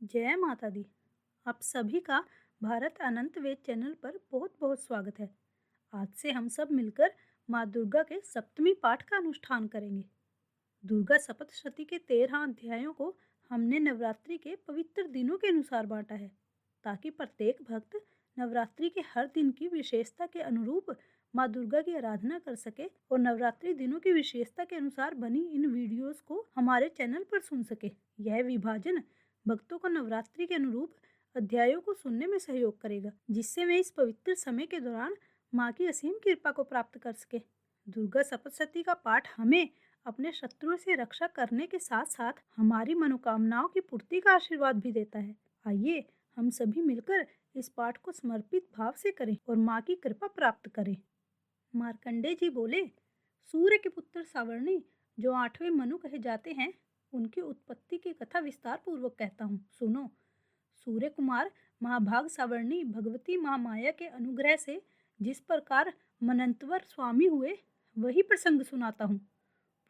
जय माता दी। आप सभी का भारत अनंत वेद चैनल पर बहुत बहुत स्वागत है। आज से हम सब मिलकर माँ दुर्गा के सप्तमी पाठ का अनुष्ठान करेंगे। दुर्गा सप्तशती के 13 अध्यायों को हमने नवरात्रि के पवित्र दिनों के अनुसार बांटा है, ताकि प्रत्येक भक्त नवरात्रि के हर दिन की विशेषता के अनुरूप माँ दुर्गा की आराधना कर सके और नवरात्रि दिनों की विशेषता के अनुसार बनी इन वीडियोस को हमारे चैनल पर सुन सके। यह विभाजन भक्तों को नवरात्रि के अनुरूप अध्यायों को सुनने में सहयोग करेगा, जिससे वे इस पवित्र समय के दौरान माँ की असीम कृपा को प्राप्त कर सके। दुर्गा सप्तशती का पाठ हमें अपने शत्रुओं से रक्षा करने के साथ साथ हमारी मनोकामनाओं की पूर्ति का आशीर्वाद भी देता है। आइए हम सभी मिलकर इस पाठ को समर्पित भाव से करें और माँ की कृपा प्राप्त करें। मार्कंडेय जी बोले, सूर्य के पुत्र सावर्णी जो 8वें मनु कहे जाते हैं, उनकी उत्पत्ति की कथा विस्तार पूर्वक कहता हूँ, सुनो। सूर्य कुमार महाभाग सावर्णी भगवती महामाया के अनुग्रह से जिस प्रकार मनंतवर स्वामी हुए, वही प्रसंग सुनाता हूँ।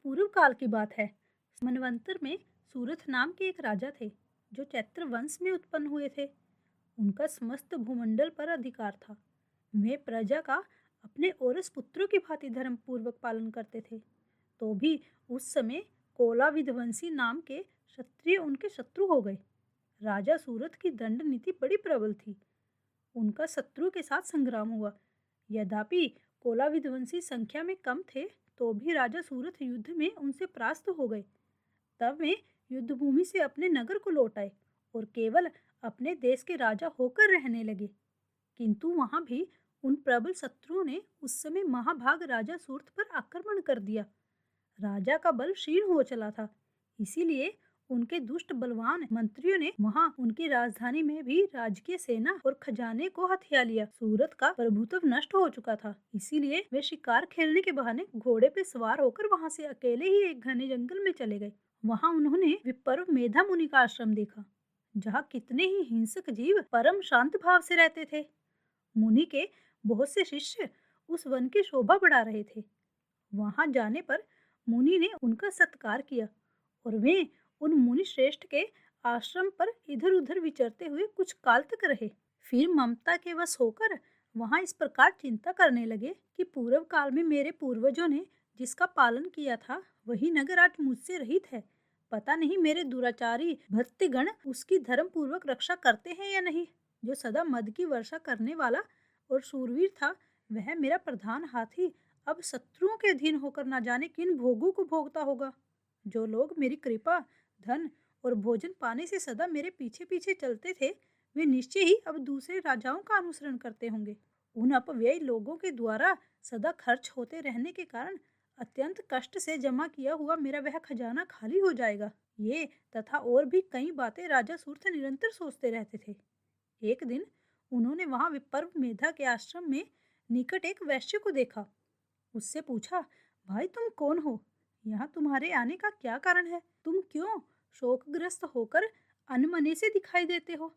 पूर्व काल की बात है। मनवंतर में सूरथ नाम के एक राजा थे, जो चैत्र वंश में उत्पन्न हुए थे। उनका समस्त भूमंडल पर अधिकार था। वे प्रजा का अपने औरस पुत्रों की भांति धर्म पूर्वक पालन करते थे। तो भी उस समय कोला विध्वंसी नाम के क्षत्रिय उनके शत्रु हो गए। राजा सूरत की दंड नीति बड़ी प्रबल थी। उनका शत्रु के साथ संग्राम हुआ। यद्यपि कोला विध्वंसी संख्या में कम थे, तो भी राजा सूरत युद्ध में उनसे परास्त हो गए। तब वे युद्ध भूमि से अपने नगर को लौट आए और केवल अपने देश के राजा होकर रहने लगे। किंतु वहां भी उन प्रबल शत्रुओं ने उस समय महाभाग राजा सूरत पर आक्रमण कर दिया। राजा का बल क्षीण हो चला था, इसीलिए उनके दुष्ट बलवान मंत्रियों ने वहां उनकी राजधानी में भी राजकीय सेना और खजाने को हथिया लिया। सूरत का प्रभुत्व नष्ट हो चुका था, इसीलिए वे शिकार खेलने के बहाने घोड़े पे सवार होकर वहां से अकेले ही एक घने जंगल में चले गए। वहां उन्होंने विपर्व मेधा मुनि का आश्रम देखा, जहाँ कितने ही हिंसक जीव परम शांत भाव से रहते थे। मुनि के बहुत से शिष्य उस वन की शोभा बढ़ा रहे थे। वहां जाने पर मुनि ने उनका सत्कार किया और वे उन मुनि श्रेष्ठ के आश्रम पर इधर उधर विचरते हुए कुछ काल तक रहे। फिर ममता के वश होकर वहां इस प्रकार चिंता करने लगे कि पूर्व काल में मेरे पूर्वजों ने जिसका पालन किया था, वही नगर आज मुझसे रहित है। पता नहीं मेरे दुराचारी भक्तगण उसकी धर्म पूर्वक रक्षा करते हैं या नहीं। जो सदा मद की वर्षा करने वाला और शूरवीर था, वह मेरा प्रधान हाथी अब शत्रुओं के अधीन होकर न जाने किन भोगों को भोगता होगा। जो लोग मेरी कृपा, धन और भोजन पाने से सदा मेरे पीछे पीछे चलते थे, वे निश्चय ही अब दूसरे राजाओं का अनुसरण करते होंगे। उन अपव्ययी लोगों के द्वारा सदा खर्च होते रहने के कारण अत्यंत कष्ट से जमा किया हुआ मेरा वह खजाना खाली हो जाएगा। ये तथा और भी कई बातें राजा सूर्य निरंतर सोचते रहते थे। एक दिन उन्होंने वहां विपर्व मेधा के आश्रम में निकट एक वैश्य को देखा। उससे पूछा, भाई तुम कौन हो? यहाँ तुम्हारे आने का क्या कारण है? तुम क्यों शोकग्रस्त होकर अनमने से दिखाई देते हो?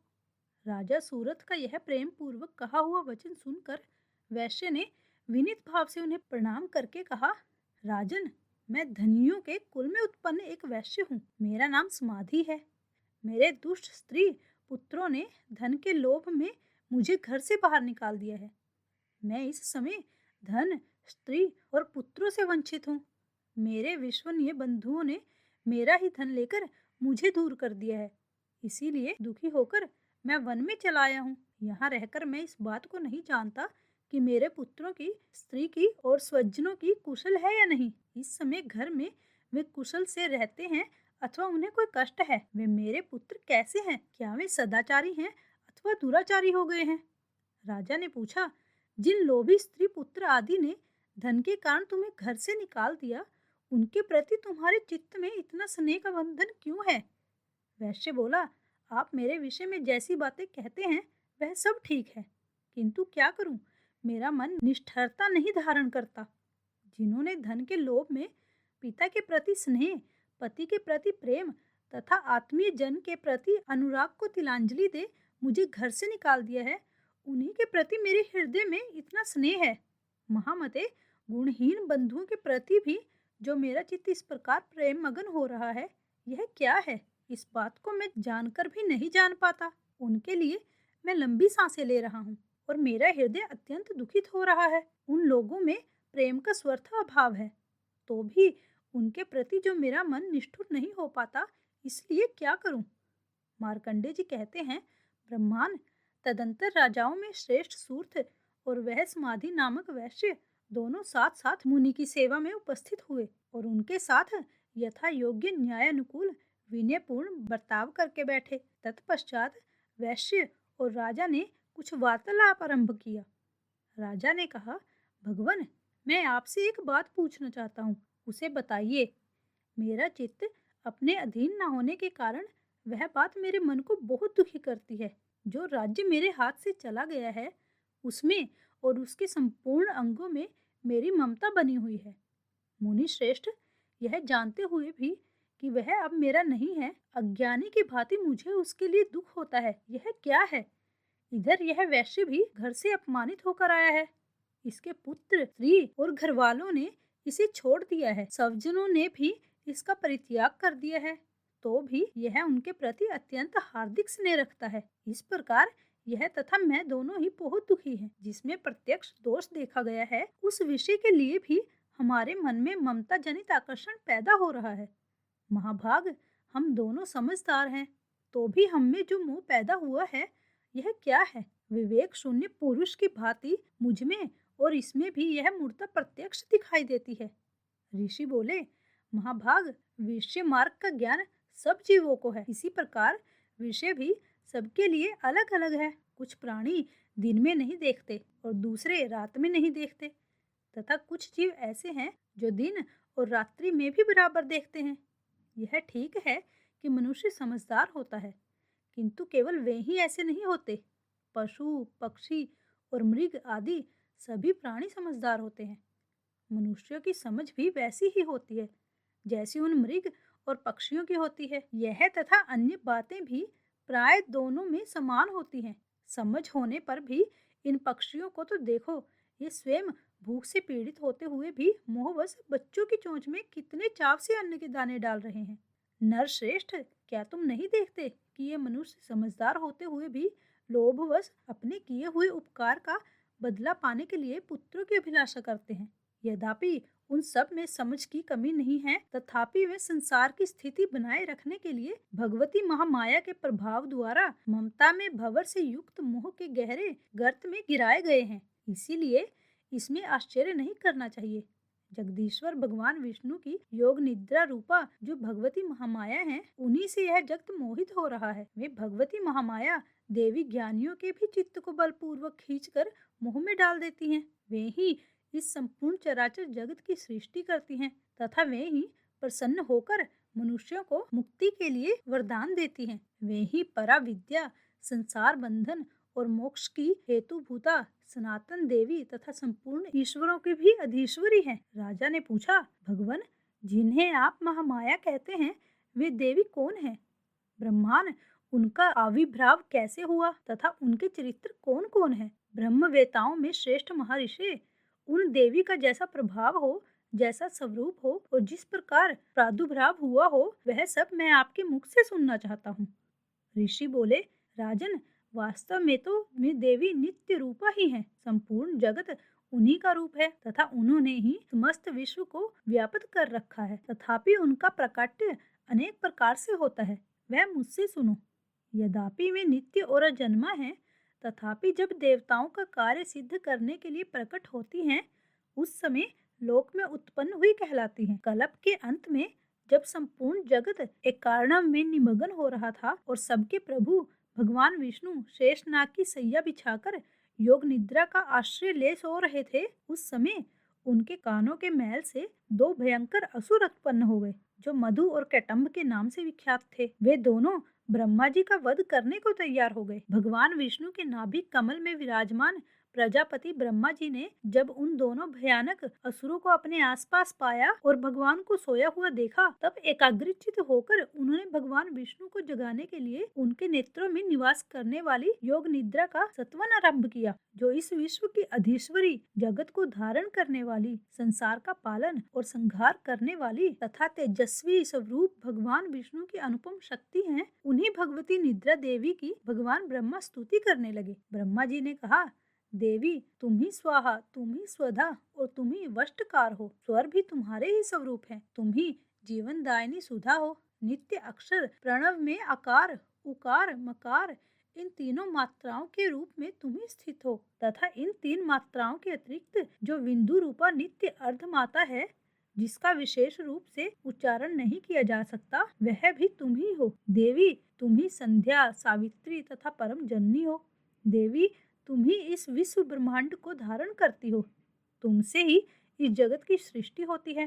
राजा सूरत का यह प्रेम पूर्वक कहा हुआ वचन सुनकर वैश्य ने विनीत भाव से उन्हें प्रणाम करके कहा, राजन, मैं धनियों के कुल में उत्पन्न एक वैश्य हूँ। मेरा नाम समाधि है। मेरे दुष्ट स्त्री पुत्रों ने धन के लोभ में मुझे घर से बाहर निकाल दिया है। मैं इस समय धन, स्त्री और पुत्रों से वंचित हूँ। मेरे विश्वनीय बंधुओं ने मेरा ही धन लेकर मुझे दूर कर दिया है। इसीलिए दुखी होकर मैं वन में चला आया हूँ। यहाँ रहकर मैं इस बात को नहीं जानता कि मेरे पुत्रों की, स्त्री की और स्वजनों की कुशल है या नहीं। इस समय घर में वे कुशल से रहते हैं अथवा उन्हें कोई कष्ट है। वे मेरे पुत्र कैसे हैं? क्या वे सदाचारी हैं अथवा दुराचारी हो गए हैं? राजा ने पूछा, जिन लोभी स्त्री पुत्र आदि ने धन के कारण तुम्हें घर से निकाल दिया, उनके प्रति तुम्हारे चित्त में इतना स्नेह का बंधन क्यों है? वैश्य बोला, आप मेरे विषय में जैसी बातें कहते हैं वह सब ठीक है, किंतु क्या करूं, मेरा मन निष्ठुरता नहीं धारण करता। जिन्होंने धन के लोभ में पिता के प्रति स्नेह, पति के प्रति प्रेम तथा आत्मीय जन के प्रति अनुराग को तिलांजलि दे मुझे घर से निकाल दिया है, उन्हीं के प्रति मेरे हृदय में इतना स्नेह है। महामते, गुणहीन बंधुओं के प्रति भी जो मेरा चित्त इस प्रकार प्रेम मगन हो रहा है, यह क्या है? इस बात को मैं जानकर भी नहीं जान पाता। उनके लिए मैं लंबी सांसें ले रहा हूँ और मेरा हृदय अत्यंत दुखित हो रहा है। उन लोगों में प्रेम का स्वर्थ अभाव है, तो भी उनके प्रति जो मेरा मन निष्ठुर नहीं हो पाता, इसलिए क्या करूं? मार्कंडे जी कहते हैं, ब्रह्मांड तदंतर राजाओं में श्रेष्ठ सूर्थ और वह समाधि नामक वैश्य दोनों साथ साथ मुनि की सेवा में उपस्थित हुए और उनके साथ यथा योग्य न्यायानुकूल विनयपूर्ण बर्ताव करके बैठे। तत्पश्चात वैश्य और राजा ने कुछ वार्तालाप आरंभ किया। राजा ने कहा, भगवान, मैं आपसे एक बात पूछना चाहता हूँ, उसे बताइए। मेरा चित्त अपने अधीन न होने के कारण वह बात मेरे मन को बहुत दुखी करती है। जो राज्य मेरे हाथ से चला गया है, उसमें और उसके संपूर्ण अंगों में मेरी ममता बनी हुई है। मुनि श्रेष्ठ, यह जानते हुए भी कि वह अब मेरा नहीं है, अज्ञानी की भांति मुझे उसके लिए दुख होता है। यह क्या है? इधर यह वैश्य भी घर से अपमानित होकर आया है। इसके पुत्र, स्त्री और घर वालों ने इसे छोड़ दिया है। स्वजनों ने भी इसका परित्याग कर दिया है, तो भी यह उनके प्रति अत्यंत हार्दिक स्नेह रखता है। इस प्रकार यह तथा मैं दोनों ही बहुत दुखी हैं। जिसमें प्रत्यक्ष दोष देखा गया है, उस विषय के लिए भी हमारे मन में ममता जनित आकर्षण पैदा हो रहा है। महाभाग, हम दोनों समझदार हैं, तो भी हम में जो मोह पैदा हुआ है, यह क्या है? विवेक शून्य पुरुष की भांति मुझ में और इसमें भी यह मूर्ता प्रत्यक्ष दिखाई देती है। ऋषि बोले, महाभाग, विषय मार्ग का ज्ञान सब जीवों को है। इसी प्रकार विषय भी सबके लिए अलग अलग है। कुछ प्राणी दिन में नहीं देखते और दूसरे रात में नहीं देखते, तथा कुछ जीव ऐसे हैं जो दिन और रात्रि में भी बराबर देखते हैं। यह ठीक है कि मनुष्य समझदार होता है, किंतु केवल वे ही ऐसे नहीं होते। पशु, पक्षी और मृग आदि सभी प्राणी समझदार होते हैं। मनुष्यों की समझ भी वैसी ही होती है जैसी उन मृग और पक्षियों की होती है। यह तथा अन्य बातें भी प्राय दोनों में समान होती हैं। समझ होने पर भी इन पक्षियों को तो देखो, ये स्वयं भूख से पीड़ित होते हुए भी मोहवश बच्चों की चोंच में कितने चाव से अन्न के दाने डाल रहे हैं। नरश्रेष्ठ, क्या तुम नहीं देखते कि ये मनुष्य समझदार होते हुए भी लोभवश अपने किए हुए उपकार का बदला पाने के लिए पुत्रों की अभिलाषा करते हैं? यद्यपि उन सब में समझ की कमी नहीं है, तथापि वे संसार की स्थिति बनाए रखने के लिए भगवती महामाया के प्रभाव द्वारा ममता में भंवर से युक्त मोह के गहरे गर्त में गिराए गए हैं। इसीलिए इसमें आश्चर्य नहीं करना चाहिए। जगदीश्वर भगवान विष्णु की योग निद्रा रूपा जो भगवती महामाया है, उन्हीं से यह जगत मोहित हो रहा है। वे भगवती महामाया देवी ज्ञानियों के भी चित्त को बलपूर्वक खींचकर मोह में डाल देती हैं। वे ही इस संपूर्ण चराचर जगत की सृष्टि करती हैं, तथा वे ही प्रसन्न होकर मनुष्यों को मुक्ति के लिए वरदान देती हैं। वे ही परा विद्या, संसार बंधन और मोक्ष की हेतुभूता सनातन देवी तथा संपूर्ण ईश्वरों की भी अधीश्वरी है। राजा ने पूछा, भगवान, जिन्हें आप महामाया कहते हैं, वे देवी कौन है? ब्रह्मांड, उनका आविर्भाव कैसे हुआ तथा उनके चरित्र कौन कौन है? ब्रह्मवेताओं में श्रेष्ठ महर्षि, उन देवी का जैसा प्रभाव हो, जैसा स्वरूप हो और जिस प्रकार प्रादुर्भाव हुआ हो, वह सब मैं आपके मुख से सुनना चाहता हूँ। ऋषि बोले, राजन, वास्तव में तो वे देवी नित्य रूपा ही हैं। संपूर्ण जगत उन्हीं का रूप है तथा उन्होंने ही समस्त विश्व को व्याप्त कर रखा है। तथापि उनका प्रकाट्य अनेक प्रकार से होता है, वह मुझसे सुनो। यद्यपि वे नित्य और अजन्मा हैं, तथापि जब देवताओं का कार्य सिद्ध करने के लिए प्रकट होती हैं, उस समय लोक में उत्पन्न हुई कहलाती हैं। कल्प के अंत में जब संपूर्ण जगत एक कारणम में निमग्न हो रहा था और सबके प्रभु भगवान विष्णु शेषनाग की सैया बिछाकर योग निद्रा का आश्रय ले सो रहे थे, उस समय उनके कानों के मैल से दो भयंकर असुर उत्पन्न हो गए, जो मधु और कैटम्ब के नाम से विख्यात थे। वे दोनों ब्रह्मा जी का वध करने को तैयार हो गए। भगवान विष्णु के नाभि कमल में विराजमान प्रजापति ब्रह्मा जी ने जब उन दोनों भयानक असुरों को अपने आसपास पाया और भगवान को सोया हुआ देखा, तब एकाग्रचित होकर उन्होंने भगवान विष्णु को जगाने के लिए उनके नेत्रों में निवास करने वाली योग निद्रा का सत्वन आरंभ किया, जो इस विश्व की अधीश्वरी, जगत को धारण करने वाली, संसार का पालन और संहार करने वाली तथा तेजस्वी स्वरूप भगवान विष्णु की अनुपम शक्ति है। उन्हीं भगवती निद्रा देवी की भगवान ब्रह्मा स्तुति करने लगे। ब्रह्मा जी ने कहा, देवी तुम ही स्वाहा, तुम ही स्वधा और तुम ही वष्टकार हो। स्वर भी तुम्हारे ही स्वरूप है। तुम ही जीवन दायिनी सुधा हो। नित्य अक्षर प्रणव में आकार, उकार, मकार इन तीनों मात्राओं के रूप में तुम ही स्थित हो तथा इन तीन मात्राओं के अतिरिक्त जो बिंदु रूपा नित्य अर्धमाता है, जिसका विशेष रूप से उच्चारण नहीं किया जा सकता, वह भी तुम ही हो। देवी तुम ही संध्या, सावित्री तथा परम जननी हो। देवी तुम ही इस विश्व ब्रह्मांड को धारण करती हो। तुमसे ही इस जगत की सृष्टि होती है,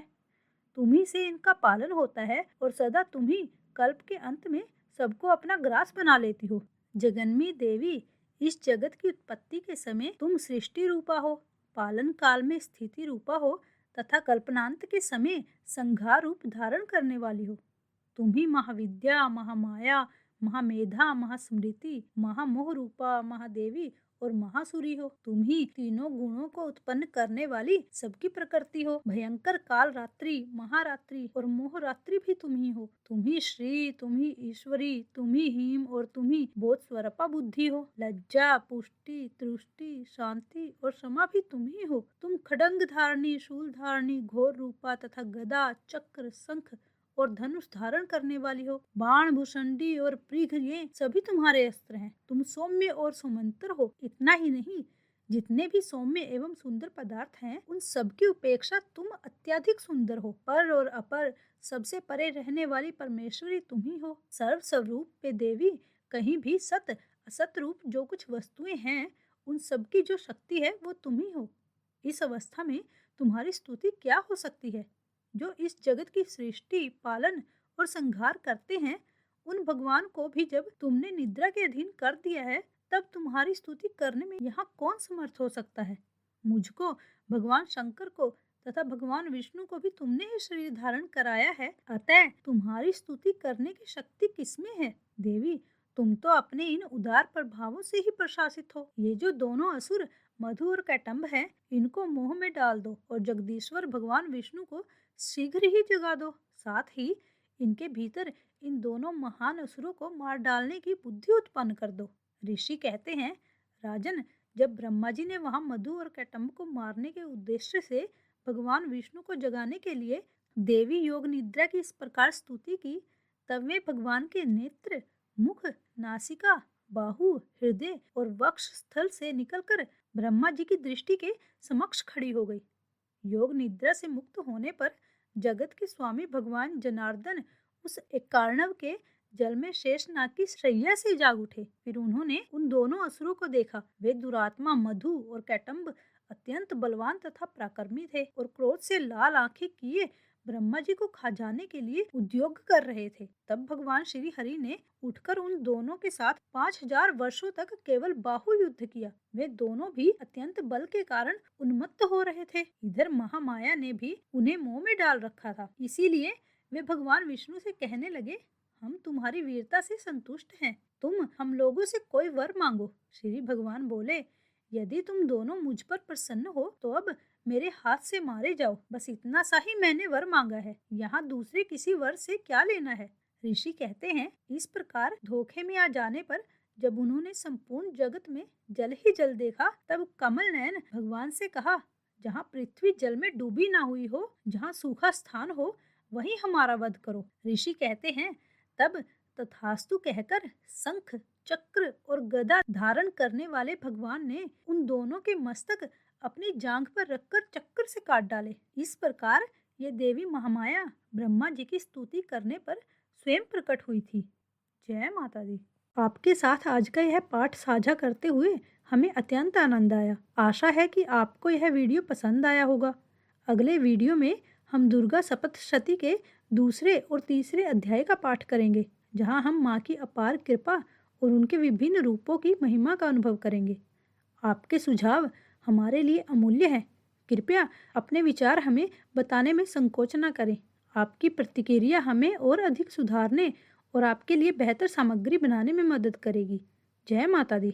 तुम ही से इनका पालन होता है और सदा तुम ही कल्प के अंत में सबको अपना ग्रास बना लेती हो। जगन्मी देवी, इस जगत की उत्पत्ति के समय तुम सृष्टि रूपा हो, पालन काल में स्थिति रूपा हो तथा कल्पनांत के समय संहार रूप धारण करने वाली हो। तुम ही महाविद्या, महामाया, महामेधा, महास्मृति, महामोह रूपा महादेवी और महासुरी हो। तुम ही तीनों गुणों को उत्पन्न करने वाली सबकी प्रकृति हो। भयंकर काल रात्रि, महारात्रि और मोहरात्रि भी तुम ही हो। तुम ही श्री, तुम ही ईश्वरी, तुम ही हिम और तुम ही बोध स्वरूपा बुद्धि हो। लज्जा, पुष्टि, तुष्टि, शांति और क्षमा भी तुम ही हो। तुम खड्ग धारणी, शूल धारणी, घोर रूपा तथा गदा, चक्र, शंख और धनुष धारण करने वाली हो। बाण, भुषंडी और पृघ ये सभी तुम्हारे अस्त्र हैं। तुम सौम्य और सुमंत्र हो। इतना ही नहीं, जितने भी सौम्य एवं सुंदर पदार्थ हैं, उन सब की उपेक्षा तुम अत्यधिक सुंदर हो। पर और अपर सबसे परे रहने वाली परमेश्वरी तुम ही हो। सर्व स्वरूप पे देवी, कहीं भी सत असत रूप जो कुछ वस्तुएं हैं, उन सब की जो शक्ति है वो तुम ही हो। इस अवस्था में तुम्हारी स्तुति क्या हो सकती है? जो इस जगत की सृष्टि, पालन और संहार करते हैं, उन भगवान को भी जब तुमने निद्रा के अधीन कर दिया है, तब तुम्हारी स्तुति करने में यहाँ कौन समर्थ हो सकता है? मुझको, भगवान शंकर को तथा भगवान विष्णु को भी तुमने ही शरीर धारण कराया है, अतः तुम्हारी स्तुति करने की शक्ति किसमें है? देवी, तुम तो अपने इन उदार प्रभावों से ही प्रशासित हो। ये जो दोनों असुर मधु और कैटम्ब हैं, इनको मोह में डाल दो और जगदीश्वर भगवान विष्णु को शीघ्र ही जगा दो। साथ ही इनके भीतर इन दोनों महान असुरों को मार डालने की बुद्धि उत्पन्न कर दो। ऋषि कहते हैं, राजन, जब ब्रह्मा जी ने वहां मधु और कैटम्ब को मारने के उद्देश्य से भगवान विष्णु को जगाने के लिए देवी योग निद्रा की इस प्रकार स्तुति की, तब वे भगवान के नेत्र, मुख, नासिका, बाहु, हृदय और वक्ष स्थल से निकलकर ब्रह्मा जी की दृष्टि के समक्ष खड़ी हो गई। योग निद्रा से मुक्त होने पर जगत के स्वामी भगवान जनार्दन उस एकार्णव के जल में शेषनाग की शैया से जाग उठे। फिर उन्होंने उन दोनों असुरों को देखा। वे दुरात्मा मधु और कैटम्ब अत्यंत बलवान तथा पराक्रमी थे और क्रोध से लाल आंखें किए ब्रह्मा जी को खा जाने के लिए उद्योग कर रहे थे। तब भगवान श्री हरि ने उठकर उन दोनों के साथ 5000 वर्षों तक केवल बाहु युद्ध किया। वे दोनों भी अत्यंत बल के कारण उन्मत्त हो रहे थे। इधर महामाया ने भी उन्हें मोह में डाल रखा था। इसीलिए वे भगवान विष्णु से कहने लगे, हम तुम्हारी वीरता से संतुष्ट हैं, तुम हम लोगों से कोई वर मांगो। श्री भगवान बोले, यदि तुम दोनों मुझ पर प्रसन्न हो तो अब मेरे हाथ से मारे जाओ। बस इतना सा ही मैंने वर मांगा है, यहाँ दूसरे किसी वर से क्या लेना है। ऋषि कहते हैं, इस प्रकार धोखे में आ जाने पर जब उन्होंने संपूर्ण जगत में जल ही जल देखा, तब कमल नयन भगवान से कहा, जहाँ पृथ्वी जल में डूबी ना हुई हो, जहाँ सूखा स्थान हो, वहीं हमारा वध करो। ऋषि कहते हैं, तब तथास्तु कहकर शंख, चक्र और गदा धारण करने वाले भगवान ने उन दोनों के मस्तक अपनी जांघ पर रखकर चक्कर से काट डाले। इस प्रकार ये देवी महामाया ब्रह्मा जी की स्तुति करने पर स्वयं प्रकट हुई थी। जय माता दी। आपके साथ आज का यह पाठ साझा करते हुए हमें अत्यंत आनंद आया। आशा है कि आपको यह वीडियो पसंद आया होगा। अगले वीडियो में हम दुर्गा सप्तशती के दूसरे और तीसरे अध्याय का पाठ करेंगे, जहां हम माँ की अपार कृपा और उनके विभिन्न रूपों की महिमा का अनुभव करेंगे। आपके सुझाव हमारे लिए अमूल्य हैं। कृपया अपने विचार हमें बताने में संकोच न करें। आपकी प्रतिक्रिया हमें और अधिक सुधारने और आपके लिए बेहतर सामग्री बनाने में मदद करेगी। जय माता दी।